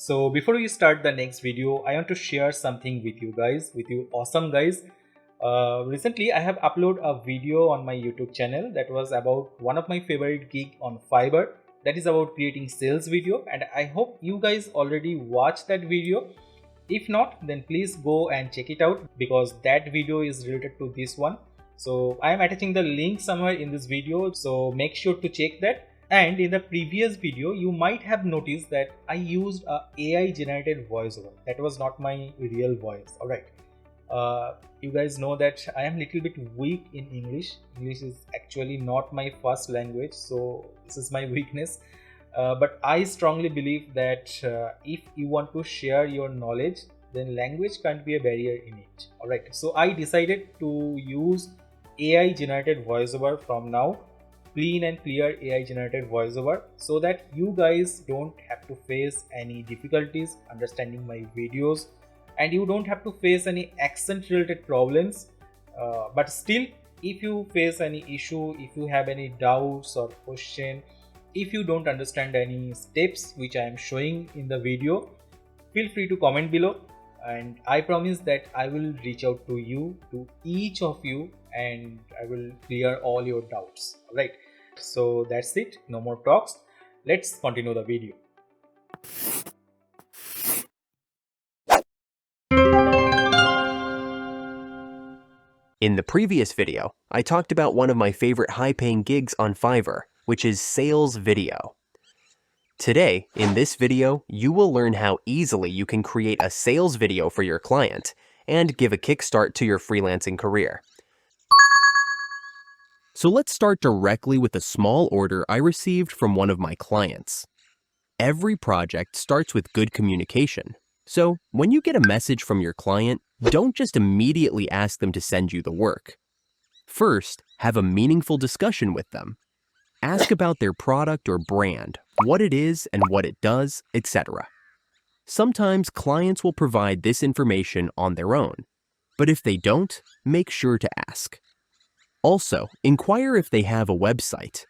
So before we start the next video, I want to share something with you guys, with you awesome guys. Recently I have uploaded a video on my YouTube channel that was about one of my favorite gig on Fiverr, that is about creating sales video, and I hope you guys already watched that video. If not, then please go and check it out because that video is related to this one. So I am attaching the link somewhere in this video, so make sure to check that. And in the previous video, you might have noticed that I used a AI generated voiceover. That was not my real voice. Alright. You guys know that I am a little bit weak in English. English is actually not my first language, so this is my weakness. But I strongly believe that if you want to share your knowledge, then language can't be a barrier in it. Alright. So I decided to use AI generated voiceover from now. Clean and clear AI generated voiceover, so that you guys don't have to face any difficulties understanding my videos, and you don't have to face any accent related problems. But still, if you face any issue, if you have any doubts or question, if you don't understand any steps which I am showing in the video, feel free to comment below, and I promise that I will reach out to you, to each of you, and I will clear all your doubts. Alright, so that's it, no more talks, let's continue the video. In the previous video, I talked about one of my favorite high-paying gigs on Fiverr, which is sales video. Today, in this video, you will learn how easily you can create a sales video for your client and give a kickstart to your freelancing career. So let's start directly with a small order I received from one of my clients. Every project starts with good communication. So when you get a message from your client, don't just immediately ask them to send you the work. First, have a meaningful discussion with them. Ask about their product or brand, what it is and what it does, etc. Sometimes clients will provide this information on their own, but if they don't, make sure to ask. Also, inquire if they have a website.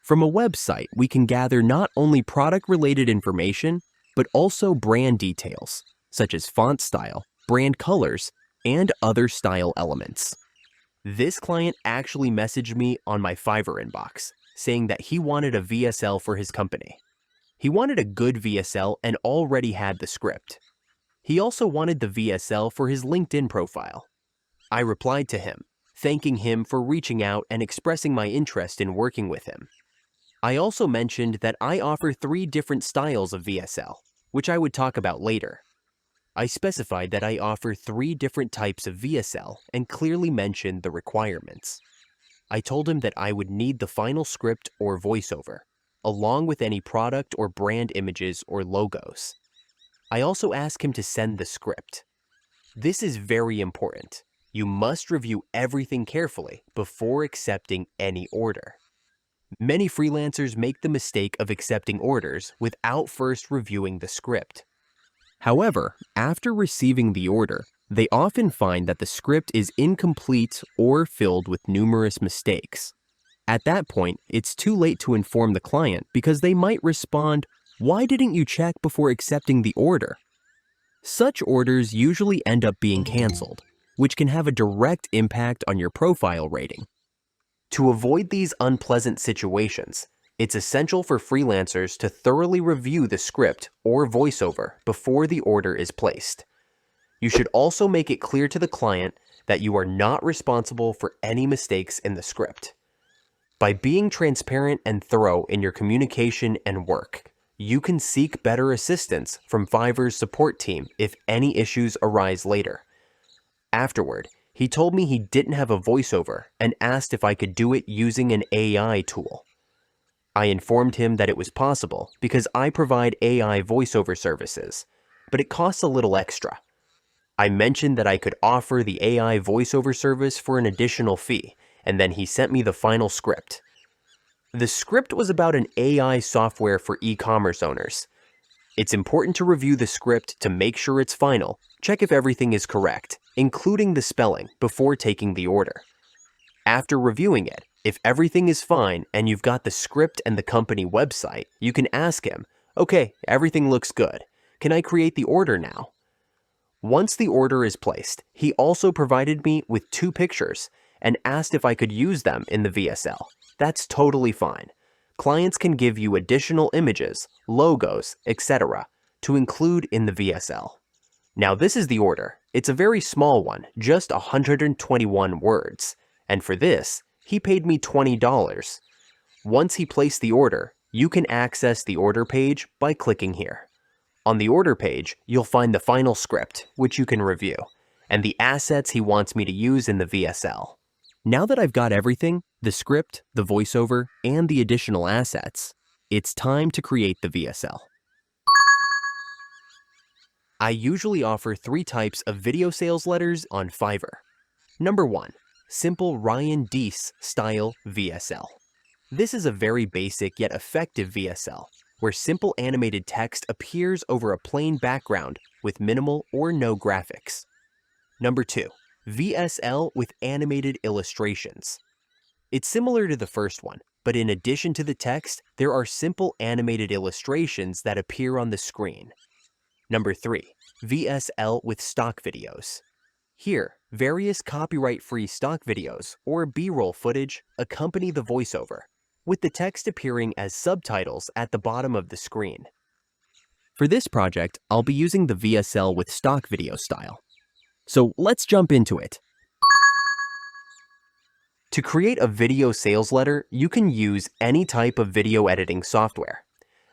From a website, we can gather not only product-related information, but also brand details, such as font style, brand colors, and other style elements. This client actually messaged me on my Fiverr inbox, saying that he wanted a VSL for his company. He wanted a good VSL and already had the script. He also wanted the VSL for his LinkedIn profile. I replied to him, thanking him for reaching out and expressing my interest in working with him. I also mentioned that I offer 3 different styles of VSL, which I would talk about later. I specified that I offer 3 different types of VSL and clearly mentioned the requirements. I told him that I would need the final script or voiceover, along with any product or brand images or logos. I also asked him to send the script. This is very important. You must review everything carefully before accepting any order. Many freelancers make the mistake of accepting orders without first reviewing the script. However, after receiving the order, they often find that the script is incomplete or filled with numerous mistakes. At that point, it's too late to inform the client because they might respond, "Why didn't you check before accepting the order?" Such orders usually end up being canceled, which can have a direct impact on your profile rating. To avoid these unpleasant situations, it's essential for freelancers to thoroughly review the script or voiceover before the order is placed. You should also make it clear to the client that you are not responsible for any mistakes in the script. By being transparent and thorough in your communication and work, you can seek better assistance from Fiverr's support team if any issues arise later. Afterward, he told me he didn't have a voiceover and asked if I could do it using an AI tool. I informed him that it was possible because I provide AI voiceover services, but it costs a little extra. I mentioned that I could offer the AI voiceover service for an additional fee, and then he sent me the final script. The script was about an AI software for e-commerce owners. It's important to review the script to make sure it's final, check if everything is correct, including the spelling, before taking the order. After reviewing it, if everything is fine and you've got the script and the company website, you can ask him, "Okay, everything looks good. can I create the order now? Once the order is placed, he also provided me with 2 pictures and asked if I could use them in the VSL. That's totally fine. Clients can give you additional images, logos, etc. to include in the VSL. Now this is the order. It's a very small one, just 121 words. And for this, he paid me $20. Once he placed the order, you can access the order page by clicking here. On the order page, you'll find the final script, which you can review, and the assets he wants me to use in the VSL. Now that I've got everything, the script, the voiceover, and the additional assets, it's time to create the VSL. I usually offer 3 types of video sales letters on Fiverr. Number 1, simple Ryan Deese style VSL. This is a very basic yet effective VSL, where simple animated text appears over a plain background with minimal or no graphics. Number 2, VSL with animated illustrations. It's similar to the first one, but in addition to the text, there are simple animated illustrations that appear on the screen. Number 3, VSL with stock videos. Here, various copyright-free stock videos or B-roll footage accompany the voiceover, with the text appearing as subtitles at the bottom of the screen. For this project, I'll be using the VSL with stock video style. So let's jump into it. To create a video sales letter, you can use any type of video editing software.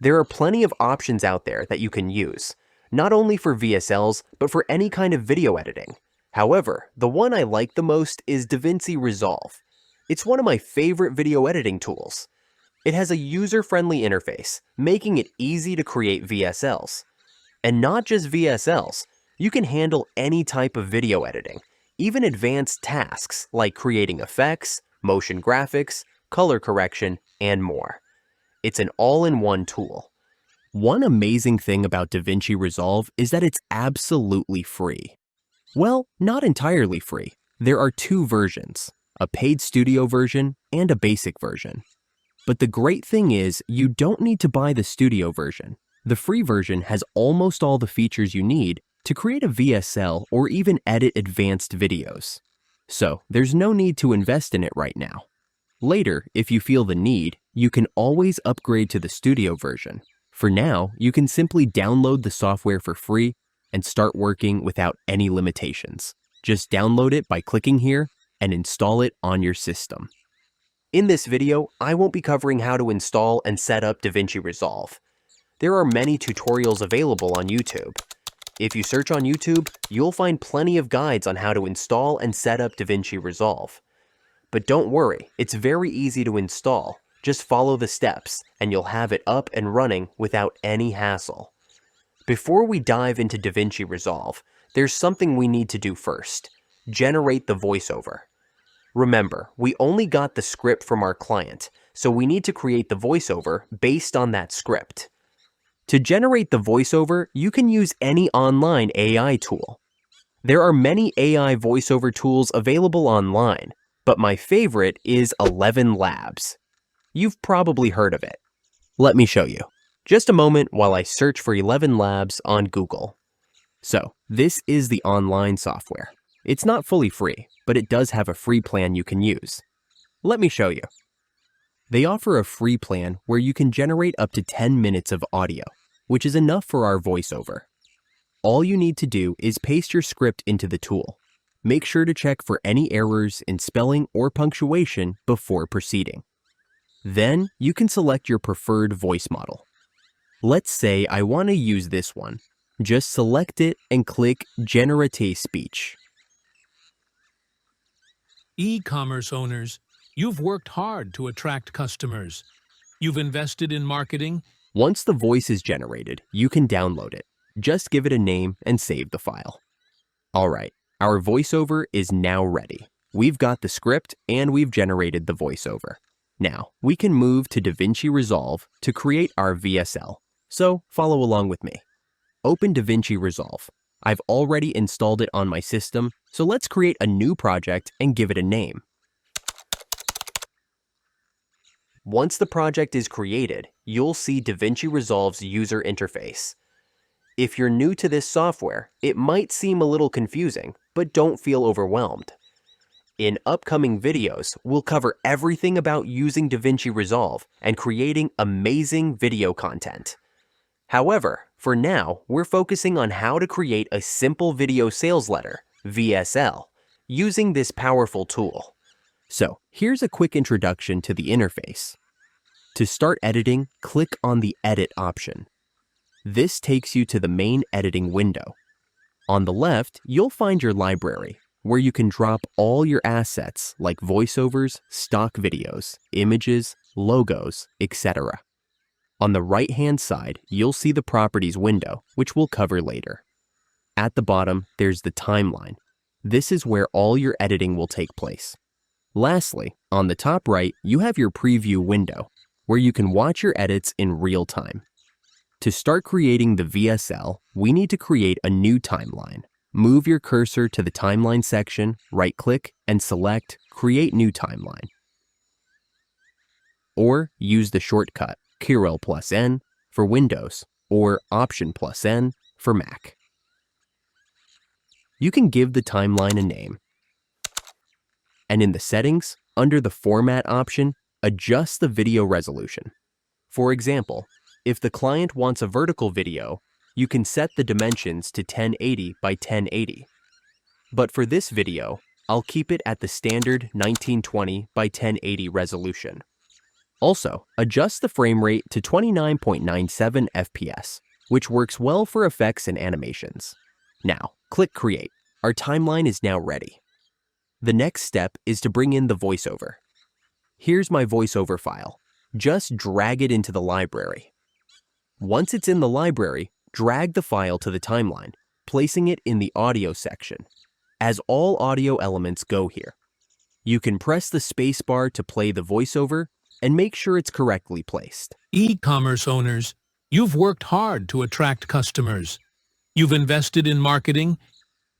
There are plenty of options out there that you can use, not only for VSLs, but for any kind of video editing. However, the one I like the most is DaVinci Resolve. It's one of my favorite video editing tools. It has a user-friendly interface, making it easy to create VSLs. And not just VSLs, you can handle any type of video editing, even advanced tasks like creating effects, motion graphics, color correction, and more. It's an all-in-one tool. One amazing thing about DaVinci Resolve is that it's absolutely free. Well, not entirely free. There are 2 versions, a paid studio version and a basic version. But the great thing is, you don't need to buy the studio version. The free version has almost all the features you need to create a VSL or even edit advanced videos. So there's no need to invest in it right now. Later, if you feel the need, you can always upgrade to the studio version. For now, you can simply download the software for free and start working without any limitations. Just download it by clicking here and install it on your system. In this video, I won't be covering how to install and set up DaVinci Resolve. There are many tutorials available on YouTube. If you search on YouTube, you'll find plenty of guides on how to install and set up DaVinci Resolve. But don't worry, it's very easy to install. Just follow the steps, and you'll have it up and running without any hassle. Before we dive into DaVinci Resolve, there's something we need to do first. Generate the voiceover. Remember, we only got the script from our client, so we need to create the voiceover based on that script. To generate the voiceover, you can use any online AI tool. There are many AI voiceover tools available online, but my favorite is 11 Labs. You've probably heard of it. Let me show you. Just a moment while I search for 11 Labs on Google. So, this is the online software. It's not fully free, but it does have a free plan you can use. Let me show you. They offer a free plan where you can generate up to 10 minutes of audio, which is enough for our voiceover. All you need to do is paste your script into the tool. Make sure to check for any errors in spelling or punctuation before proceeding. Then, you can select your preferred voice model. Let's say I want to use this one. Just select it and click Generate Speech. E-commerce owners, you've worked hard to attract customers. You've invested in marketing. Once the voice is generated, you can download it. Just give it a name and save the file. Alright, our voiceover is now ready. We've got the script and we've generated the voiceover. Now, we can move to DaVinci Resolve to create our VSL. So, follow along with me. Open DaVinci Resolve. I've already installed it on my system, so let's create a new project and give it a name. Once the project is created, you'll see DaVinci Resolve's user interface. If you're new to this software, it might seem a little confusing, but don't feel overwhelmed. In upcoming videos, we'll cover everything about using DaVinci Resolve and creating amazing video content. However, for now, we're focusing on how to create a simple video sales letter, VSL, using this powerful tool. So, here's a quick introduction to the interface. To start editing, click on the Edit option. This takes you to the main editing window. On the left, you'll find your library, where you can drop all your assets like voiceovers, stock videos, images, logos, etc. On the right-hand side, you'll see the Properties window, which we'll cover later. At the bottom, there's the timeline. This is where all your editing will take place. Lastly, on the top right, you have your Preview window, where you can watch your edits in real time. To start creating the VSL, we need to create a new timeline. Move your cursor to the timeline section, right-click, and select Create New Timeline. Or use the shortcut Ctrl+N for Windows or Option+N for Mac. You can give the timeline a name. And in the settings, under the Format option, adjust the video resolution. For example, if the client wants a vertical video, you can set the dimensions to 1080 by 1080. But for this video, I'll keep it at the standard 1920 by 1080 resolution. Also, adjust the frame rate to 29.97 FPS, which works well for effects and animations. Now, click Create. Our timeline is now ready. The next step is to bring in the voiceover. Here's my voiceover file. Just drag it into the library. Once it's in the library, drag the file to the timeline, placing it in the audio section, as all audio elements go here. You can press the spacebar to play the voiceover and make sure it's correctly placed. E-commerce owners, you've worked hard to attract customers. You've invested in marketing.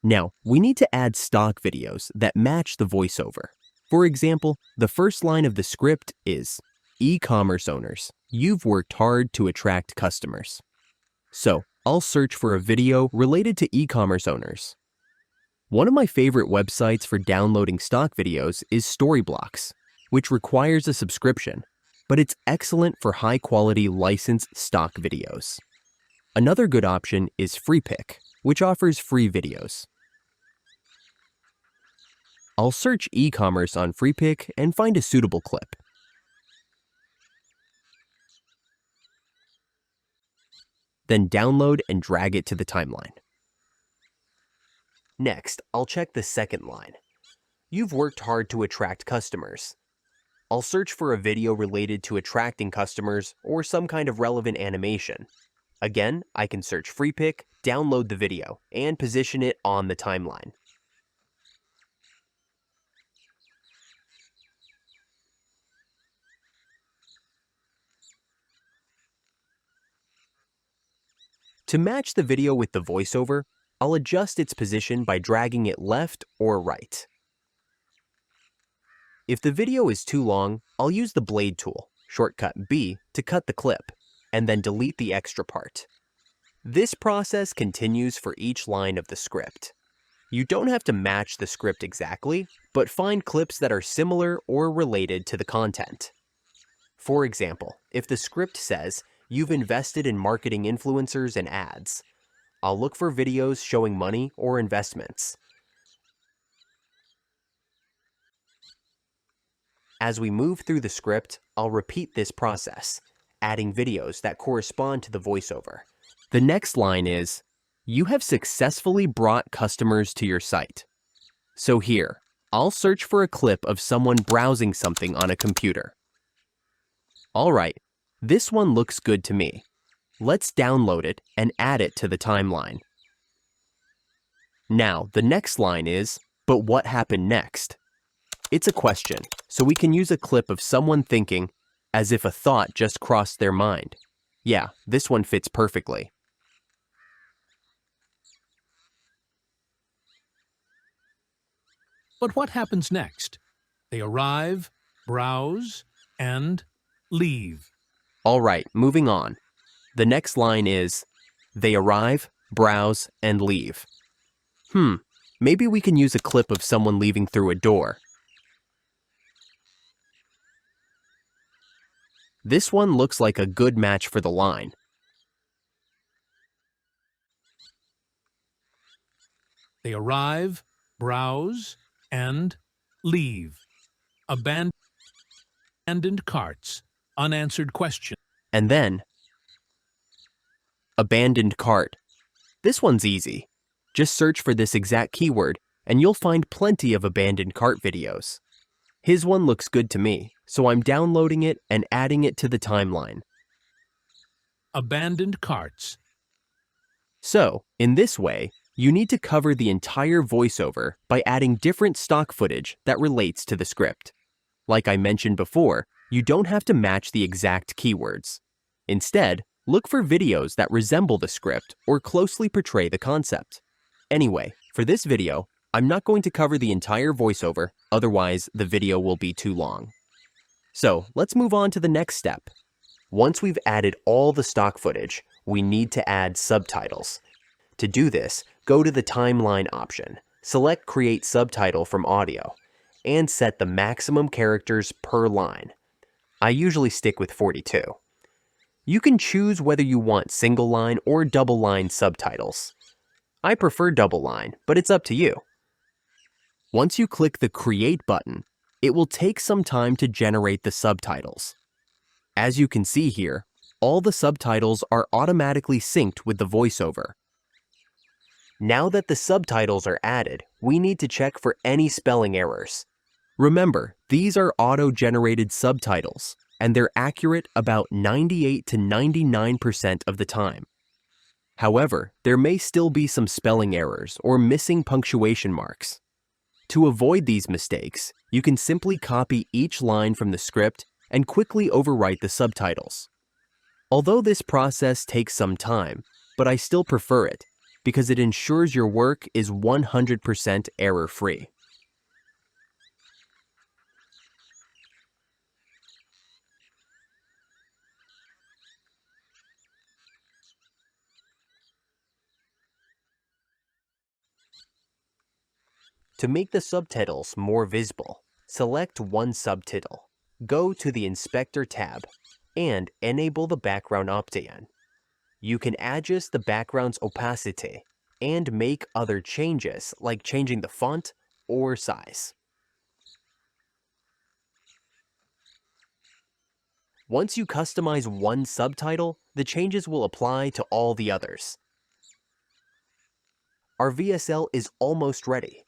Now, we need to add stock videos that match the voiceover. For example, the first line of the script is, "E-commerce owners, you've worked hard to attract customers." So, I'll search for a video related to e-commerce owners. One of my favorite websites for downloading stock videos is Storyblocks, which requires a subscription, but it's excellent for high-quality licensed stock videos. Another good option is Freepik, which offers free videos. I'll search e-commerce on Freepik and find a suitable clip. Then download and drag it to the timeline. Next, I'll check the second line. You've worked hard to attract customers. I'll search for a video related to attracting customers or some kind of relevant animation. Again, I can search Freepik, download the video, and position it on the timeline. To match the video with the voiceover, I'll adjust its position by dragging it left or right. If the video is too long, I'll use the blade tool, shortcut B, to cut the clip, and then delete the extra part. This process continues for each line of the script. You don't have to match the script exactly, but find clips that are similar or related to the content. For example, if the script says, "You've invested in marketing influencers and ads," I'll look for videos showing money or investments. As we move through the script, I'll repeat this process, adding videos that correspond to the voiceover. The next line is, "You have successfully brought customers to your site." So here, I'll search for a clip of someone browsing something on a computer. Alright, this one looks good to me. Let's download it and add it to the timeline. Now, the next line is, "But what happened next?" It's a question, so we can use a clip of someone thinking, as if a thought just crossed their mind. Yeah, this one fits perfectly. But what happens next? They arrive, browse, and leave. Alright, moving on. The next line is, They arrive, browse, and leave. Maybe we can use a clip of someone leaving through a door. This one looks like a good match for the line. They arrive, browse, and leave. Abandoned carts. Unanswered question. And then, abandoned cart. This one's easy. Just search for this exact keyword and you'll find plenty of abandoned cart videos. His one looks good to me, so I'm downloading it and adding it to the timeline. Abandoned carts. So, in this way, you need to cover the entire voiceover by adding different stock footage that relates to the script. Like I mentioned before, you don't have to match the exact keywords. Instead, look for videos that resemble the script or closely portray the concept. Anyway, for this video, I'm not going to cover the entire voiceover, otherwise the video will be too long. So, let's move on to the next step. Once we've added all the stock footage, we need to add subtitles. To do this, go to the timeline option, select Create Subtitle from Audio, and set the maximum characters per line. I usually stick with 42. You can choose whether you want single line or double line subtitles. I prefer double line, but it's up to you. Once you click the Create button, it will take some time to generate the subtitles. As you can see here, all the subtitles are automatically synced with the voiceover. Now that the subtitles are added, we need to check for any spelling errors. Remember, these are auto-generated subtitles, and they're accurate about 98 to 99% of the time. However, there may still be some spelling errors or missing punctuation marks. To avoid these mistakes, you can simply copy each line from the script and quickly overwrite the subtitles. Although this process takes some time, but I still prefer it because it ensures your work is 100% error-free. To make the subtitles more visible, select one subtitle, go to the Inspector tab, and enable the background option. You can adjust the background's opacity and make other changes like changing the font or size. Once you customize one subtitle, the changes will apply to all the others. Our VSL is almost ready.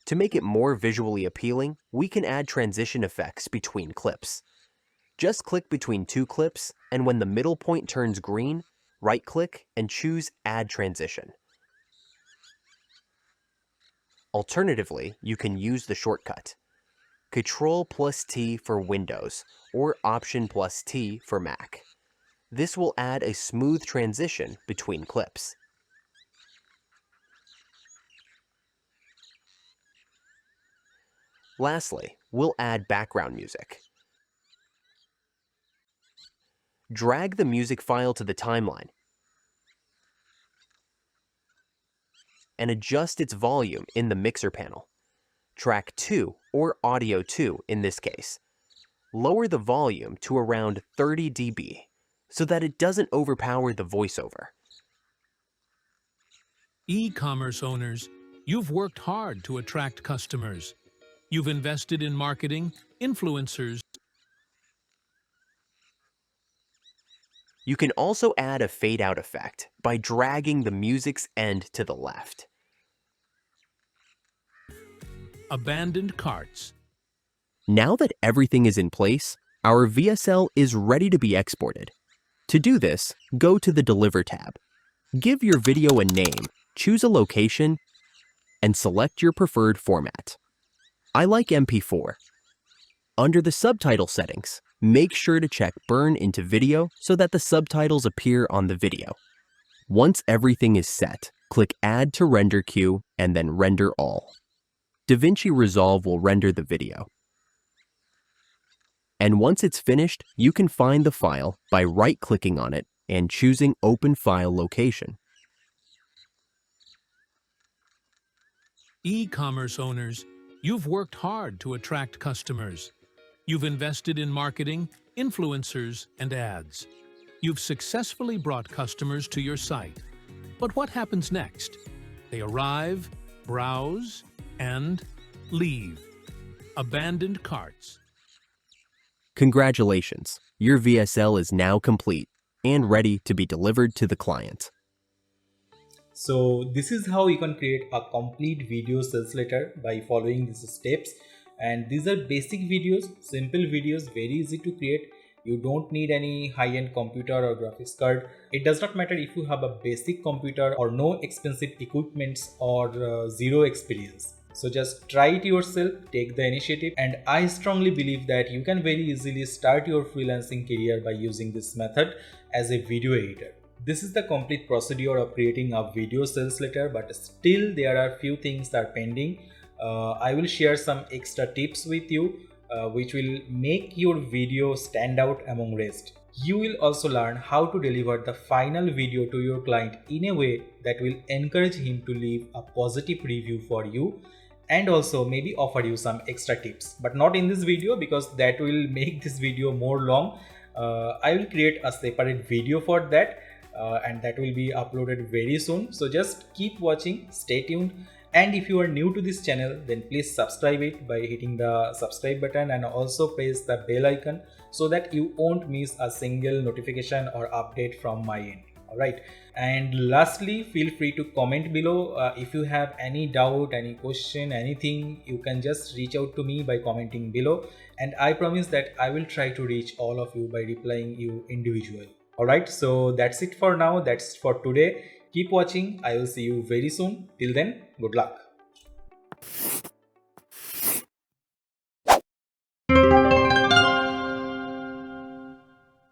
To make it more visually appealing, we can add transition effects between clips. Just click between two clips, and when the middle point turns green, right-click and choose Add Transition. Alternatively, you can use the shortcut Ctrl+T for Windows or Option+T for Mac. This will add a smooth transition between clips. Lastly, we'll add background music. Drag the music file to the timeline and adjust its volume in the mixer panel. Track 2, or Audio 2 in this case. Lower the volume to around 30 dB so that it doesn't overpower the voiceover. E-commerce owners, you've worked hard to attract customers. You've invested in marketing, influencers. You can also add a fade-out effect by dragging the music's end to the left. Abandoned carts. Now that everything is in place, our VSL is ready to be exported. To do this, go to the Deliver tab. Give your video a name, choose a location, and select your preferred format. I like MP4. Under the subtitle settings, make sure to check Burn into Video so that the subtitles appear on the video. Once everything is set, click Add to Render Queue and then Render All. DaVinci Resolve will render the video. And once it's finished, you can find the file by right-clicking on it and choosing Open File Location. E-commerce owners, you've worked hard to attract customers. You've invested in marketing, influencers, and ads. You've successfully brought customers to your site. But what happens next? They arrive, browse, and leave. Abandoned carts. Congratulations, your VSL is now complete and ready to be delivered to the client. So this is how you can create a complete video sales letter by following these steps. And these are basic videos, simple videos, very easy to create. You don't need any high-end computer or graphics card. It does not matter if you have a basic computer or no expensive equipments or zero experience. So just try it yourself, take the initiative, and I strongly believe that you can very easily start your freelancing career by using this method as a video editor. This is the complete procedure of creating a video sales letter, but still there are few things that are pending. I will share some extra tips with you which will make your video stand out among rest. You will also learn how to deliver the final video to your client in a way that will encourage him to leave a positive review for you, and also maybe offer you some extra tips, but not in this video because that will make this video more long. I will create a separate video for that and that will be uploaded very soon. So just keep watching, stay tuned. And if you are new to this channel, then please subscribe it by hitting the subscribe button and also press the bell icon so that you won't miss a single notification or update from my end. Alright, and lastly, feel free to comment below if you have any doubt, any question, anything. You can just reach out to me by commenting below, and I promise that I will try to reach all of you by replying you individually. Alright, so that's it for now. That's for today. Keep watching. I will see you very soon. Till then, good luck.